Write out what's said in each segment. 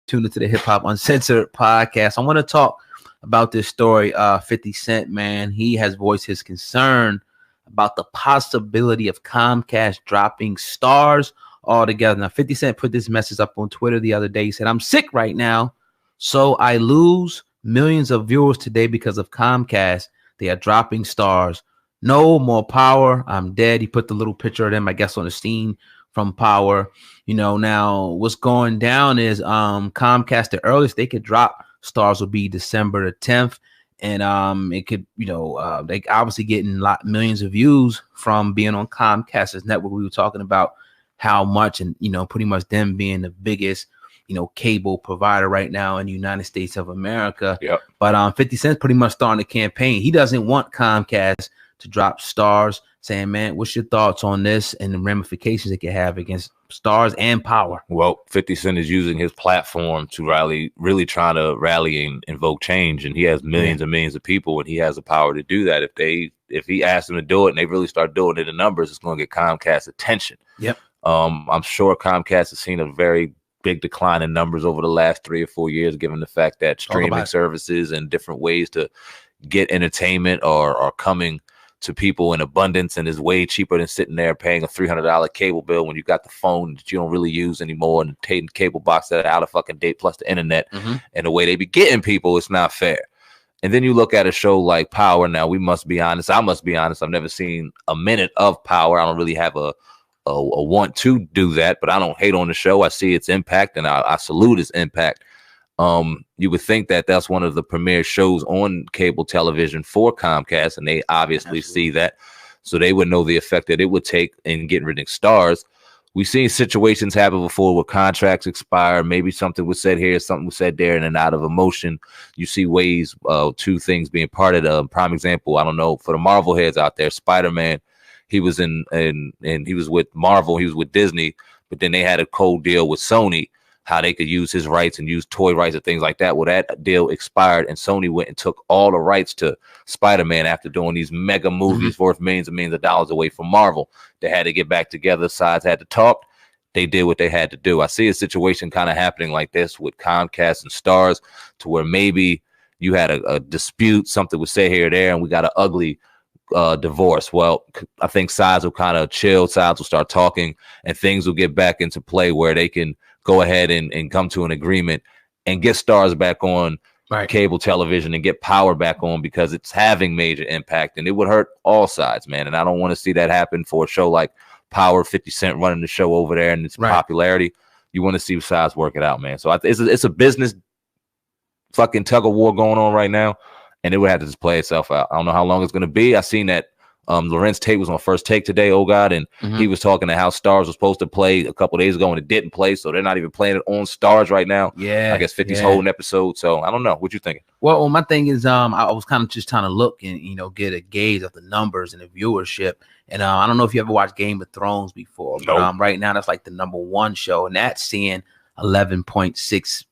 tuned into the Hip Hop Uncensored podcast. I want to talk about this story. 50 Cent, man, he has voiced his concern about the possibility of Comcast dropping Starz altogether. Now, 50 Cent put this message up on Twitter the other day. He said, "I'm sick right now, so I lose millions of viewers today because of Comcast. They are dropping Starz. No more Power. I'm dead." He put the little picture of them, I guess, on the scene from Power. Now what's going down is Comcast, the earliest they could drop Starz will be December the 10th. And it could, they obviously getting millions of views from being on Comcast's network. We were talking about how much, and pretty much them being the biggest cable provider right now in the United States of America. Yep. But 50 Cent's pretty much starting a campaign. He doesn't want Comcast to drop Starz, saying, "Man, what's your thoughts on this and the ramifications it could have against Starz and Power?" Well, 50 Cent is using his platform to really trying to rally and invoke change, and he has millions and millions of people, and he has the power to do that. If he asks them to do it and they really start doing it in numbers, it's going to get Comcast attention. Yep. I'm sure Comcast has seen a very big decline in numbers over the last 3 or 4 years, given the fact that streaming services and different ways to get entertainment are coming to people in abundance, and is way cheaper than sitting there paying a $300 cable bill when you got the phone that you don't really use anymore, and the cable box that are out of fucking date, plus the internet. And the way they be getting people, it's not fair. And then you look at a show like Power. Now, I must be honest, I've never seen a minute of Power. I don't really have a want to do that, but I don't hate on the show. I see its impact, and I salute its impact. You would think that that's one of the premier shows on cable television for Comcast, and they obviously see that, so they would know the effect that it would take in getting rid of Starz. We've seen situations happen before where contracts expire. Maybe something was said here, something was said there, and then out of emotion, you see ways two things being parted. Prime example, I don't know, for the Marvel heads out there, Spider-Man, he was and he was with Marvel, he was with Disney, but then they had a cold deal with Sony, how they could use his rights and use toy rights and things like that. Well, that deal expired, and Sony went and took all the rights to Spider-Man after doing these mega movies worth millions and millions of dollars away from Marvel. They had to get back together. Sides had to talk. They did what they had to do. I see a situation kind of happening like this with Comcast and Starz, to where maybe you had a dispute, something was said here or there, and we got an ugly divorce. Well, I think sides will kind of chill, sides will start talking, and things will get back into play where they can go ahead and come to an agreement and get Starz back on cable television and get Power back on, because it's having major impact, and it would hurt all sides, man. And I don't want to see that happen for a show like Power, 50 Cent running the show over there and its popularity. You want to see sides work it out, man. So it's a business fucking tug of war going on right now, and it would have to just play itself out. I don't know how long it's going to be. I seen that Lorenz Tate was on First Take today, and he was talking to how Starz was supposed to play a couple days ago, and it didn't play, so they're not even playing it on Starz right now. I guess 50's holding episode, so I don't know. What you thinking? Well, my thing is, I was kind of just trying to look and get a gauge of the numbers and the viewership. And I don't know if you ever watched Game of Thrones before, but right now that's like the #1 show, and that's seeing 11.6.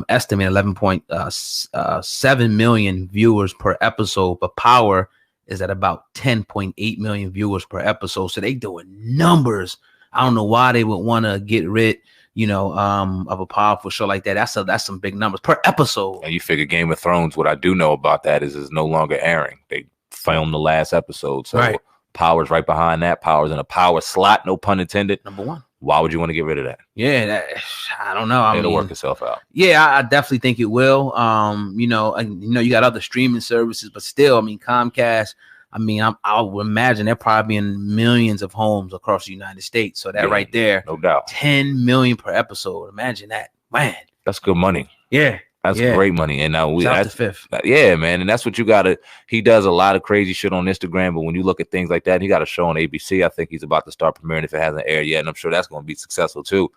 Estimate 11.7 million viewers per episode, but Power is at about 10.8 million viewers per episode. So they doing numbers. I don't know why they would want to get rid, of a powerful show like that. That's some big numbers per episode. And you figure Game of Thrones, what I do know about that is it's no longer airing. They filmed the last episode. So Power's right behind that. Power's in a power slot, no pun intended. #1. Why would you want to get rid of that? Yeah, I don't know. It'll work itself out. Yeah, I definitely think it will. You got other streaming services, but still, Comcast. I would imagine they're probably in millions of homes across the United States. So that right there, no doubt, 10 million per episode. Imagine that, man. That's good money. Yeah. That's great money. And now that's the fifth. Yeah, man. And that's what you gotta. He does a lot of crazy shit on Instagram, but when you look at things like that, he got a show on ABC. I think he's about to start premiering if it hasn't aired yet, and I'm sure that's going to be successful too.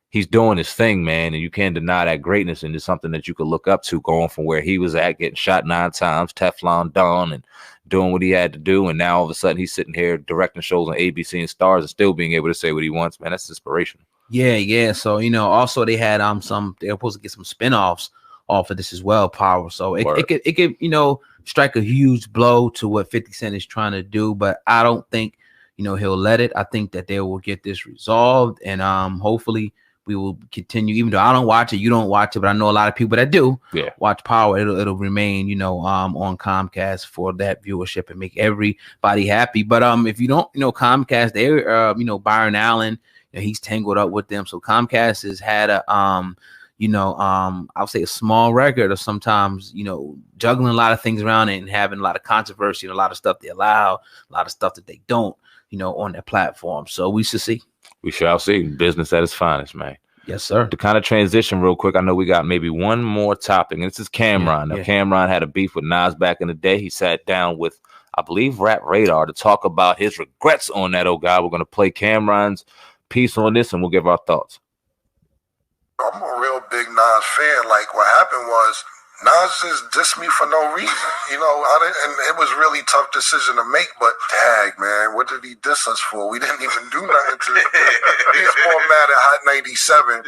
He's doing his thing, man, and you can't deny that greatness, and it's something that you could look up to, going from where he was at, getting shot 9 times, Teflon Don, and doing what he had to do, and now all of a sudden he's sitting here directing shows on ABC and Starz and still being able to say what he wants, man. That's inspirational. Yeah. So also they had they're supposed to get some spinoffs off of this as well, Power. So it could strike a huge blow to what 50 Cent is trying to do, but I don't think he'll let it. I think that they will get this resolved, and hopefully we will continue, even though I don't watch it, you don't watch it, but I know a lot of people that do watch Power. It'll remain, on Comcast for that viewership and make everybody happy. But if you don't, Comcast, they Byron Allen, he's tangled up with them. So Comcast has had a I'll say a small record of sometimes, juggling a lot of things around it and having a lot of controversy and a lot of stuff they allow, a lot of stuff that they don't, on their platform. So we should see. We shall see. Business at its finest, man. Yes, sir. To kind of transition real quick, I know we got maybe one more topic, and this is Cameron. Now, Cameron had a beef with Nas back in the day. He sat down with, I believe, Rap Radar to talk about his regrets on that. Oh, God, we're going to play Cameron's piece on this, and we'll give our thoughts. I'm a real big Nas fan. Like, what happened was Nas just dissed me for no reason. And it was really tough decision to make, but tag, man, what did he diss us for? We didn't even do nothing to He's more mad at Hot 97.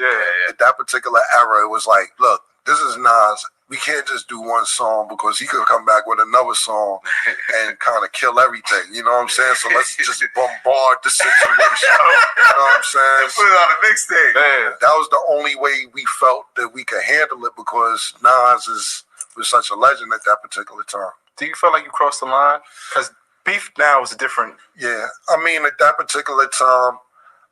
At that particular era, it was like, look, this is Nas. We can't just do one song because he could come back with another song and kind of kill everything. You know what I'm saying? So let's just bombard the situation. You know what I'm saying? Put it on a mixtape. That was the only way we felt that we could handle it because Nas was such a legend at that particular time. Do you feel like you crossed the line? Because beef now is different. Yeah. I mean, at that particular time,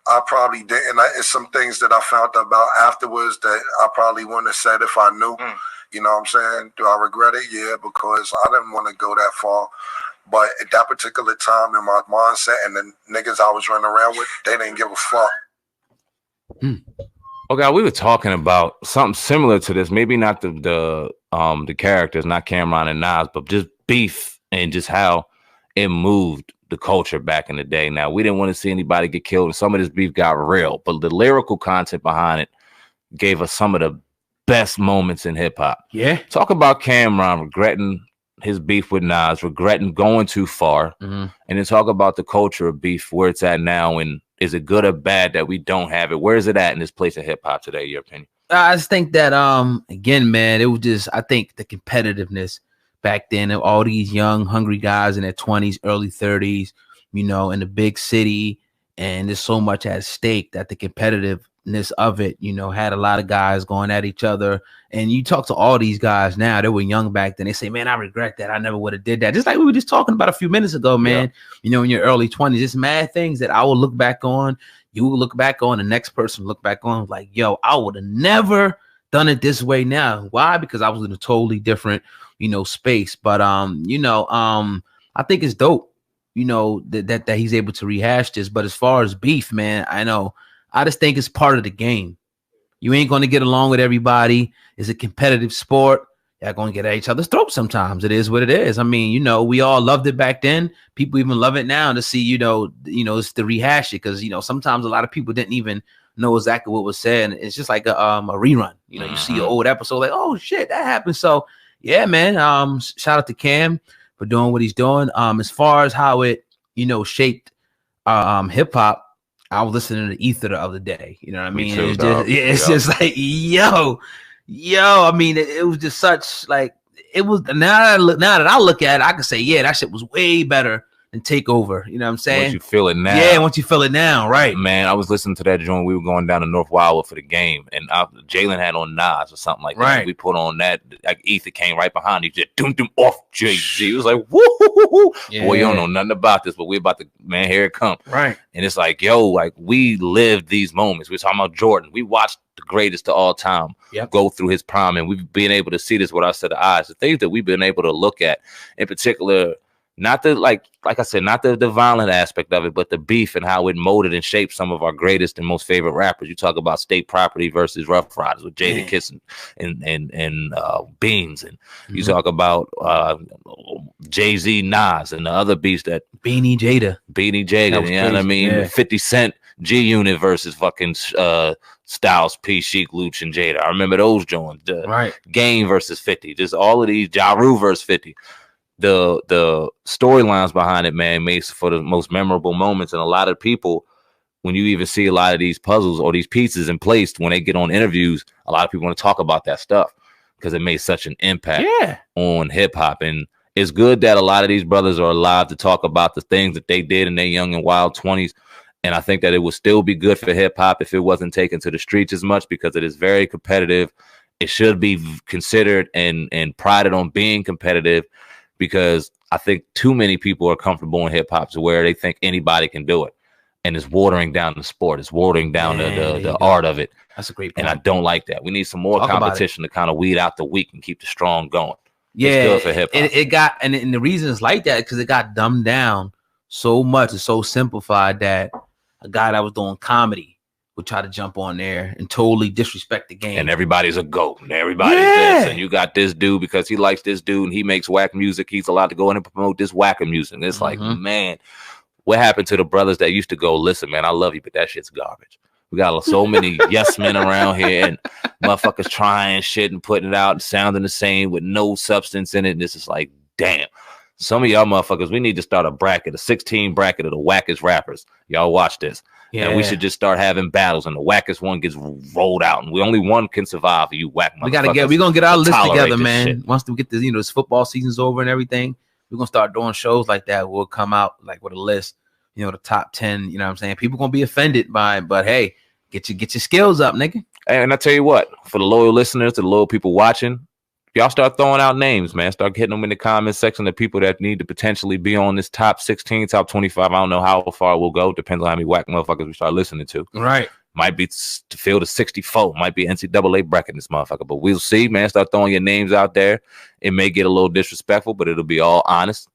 I probably didn't. It's some things that I found about afterwards that I probably wouldn't have said if I knew. You know what I'm saying? Do I regret it? Yeah, because I didn't want to go that far. But at that particular time in my mindset and the niggas I was running around with, they didn't give a fuck. Okay, we were talking about something similar to this. Maybe not the characters, not Cameron and Nas, but just beef and just how it moved the culture back in the day. Now, we didn't want to see anybody get killed, and some of this beef got real, but the lyrical content behind it gave us some of the best moments in hip hop. Yeah. Talk about Cameron regretting his beef with Nas, regretting going too far, and then talk about the culture of beef, where it's at now, and is it good or bad that we don't have it? Where is it at in this place of hip hop today, your opinion? I just think that, again, man, it was just, I think the competitiveness back then of all these young, hungry guys in their 20s, early 30s, in the big city, and there's so much at stake that the competitiveness of it, had a lot of guys going at each other. And you talk to all these guys now, they were young back then. They say, man, I regret that. I never would have did that. Just like we were just talking about a few minutes ago, man. In your early 20s, it's mad things that I will look back on. You will look back on, the next person look back on like, yo, I would have never done it this way now. Why? Because I was in a totally different, space. But, I think it's dope, that he's able to rehash this. But as far as beef, man, I just think it's part of the game. You ain't going to get along with everybody. It's a competitive sport. Y'all going to get at each other's throats sometimes. It is what it is. I mean, we all loved it back then. People even love it now to see, it's to rehash it because, sometimes a lot of people didn't even know exactly what was said. And it's just like a rerun. You see an old episode like, oh, shit, that happened. So, yeah, man, shout out to Cam for doing what he's doing. As far as how it, shaped hip-hop, I was listening to Ether the other day. You know what I mean? It's just like, yo. I mean, it was just such like it was. Now that I look at it, I can say, yeah, that shit was way better than Takeover. You know what I'm saying? Once you feel it now, yeah. Once you feel it now, right? Man, I was listening to that joint. We were going down to North Wildwood for the game, and Jalen had on Nas or something like that. Right. We put on that. Like Ether came right behind. He just doom off Jay-Z. It was like, woo. Yeah. Boy, you don't know nothing about this, but we about to, man, here it come. Right. And it's like, yo, like we lived these moments. We're talking about Jordan. We watched the greatest of all time go through his prime, and we've been able to see this with our set of eyes. The things that we've been able to look at, in particular, not the like I said, not the violent aspect of it, but the beef and how it molded and shaped some of our greatest and most favorite rappers. You talk about State Property versus Rough Riders with Jada Kiss and Beans, and you talk about Jay-Z, Nas, and the other beats that Beanie Jada, you know what I mean? Yeah. 50 Cent, G Unit versus fucking Styles P, Sheek, Luch, and Jada. I remember those joints. Right. Game versus 50. Just all of these. Ja Rule versus 50. The storylines behind it, man, makes for the most memorable moments. And a lot of people, when you even see a lot of these puzzles or these pieces in place, when they get on interviews, a lot of people want to talk about that stuff because it made such an impact on hip hop. And it's good that a lot of these brothers are alive to talk about the things that they did in their young and wild 20s And I think that it would still be good for hip hop if it wasn't taken to the streets as much, because it is very competitive. It should be considered and prided on being competitive, because I think too many people are comfortable in hip hop to where they think anybody can do it. And it's watering down the sport. It's watering down the art of it. That's a great point. And I don't like that. We need some more competition to kind of weed out the weak and keep the strong going. Yeah, it's good for hip hop. It got, and the reason it's like that because it got dumbed down so much. It's so simplified that a guy that was doing comedy would try to jump on there and totally disrespect the game. And everybody's a GOAT. And everybody's this. And you got this dude because he likes this dude and he makes whack music. He's allowed to go in and promote this whacker music. And it's like, man, what happened to the brothers that used to go, listen, man, I love you, but that shit's garbage. We got so many yes men around here and motherfuckers trying shit and putting it out and sounding the same with no substance in it. And this is like, damn. Some of y'all motherfuckers, we need to start a bracket, a 16 bracket of the wackest rappers. Y'all watch this. Yeah. And we should just start having battles, and the wackest one gets rolled out, and only one can survive. You whack motherfuckers. We're gonna get our list together, man. Shit. Once we get this, this football season's over and everything, we're gonna start doing shows like that. We'll come out like with a list, the top 10. You know what I'm saying? People gonna be offended by it, but hey, get your skills up, nigga. And I tell you what, for the loyal listeners, the loyal people watching, y'all start throwing out names, man. Start hitting them in the comment section. The people that need to potentially be on this top 16, top 25. I don't know how far we'll go. Depends on how many whack motherfuckers we start listening to. Right. Might be to field of 64. Might be NCAA bracket in this motherfucker. But we'll see, man. Start throwing your names out there. It may get a little disrespectful, but it'll be all honest.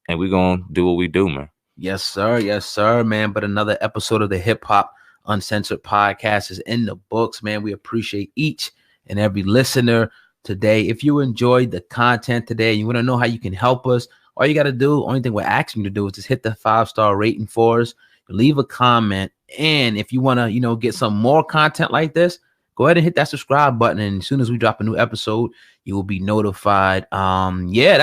And we're going to do what we do, man. Yes, sir. Yes, sir, man. But another episode of the Hip Hop Uncensored podcast is in the books, man. We appreciate each and every listener today. If you enjoyed the content today and you want to know how you can help us, all you got to do, only thing we're asking you to do is just hit the 5-star rating for us, leave a comment, and if you want to, get some more content like this, go ahead and hit that subscribe button, and as soon as we drop a new episode, you will be notified. Yeah.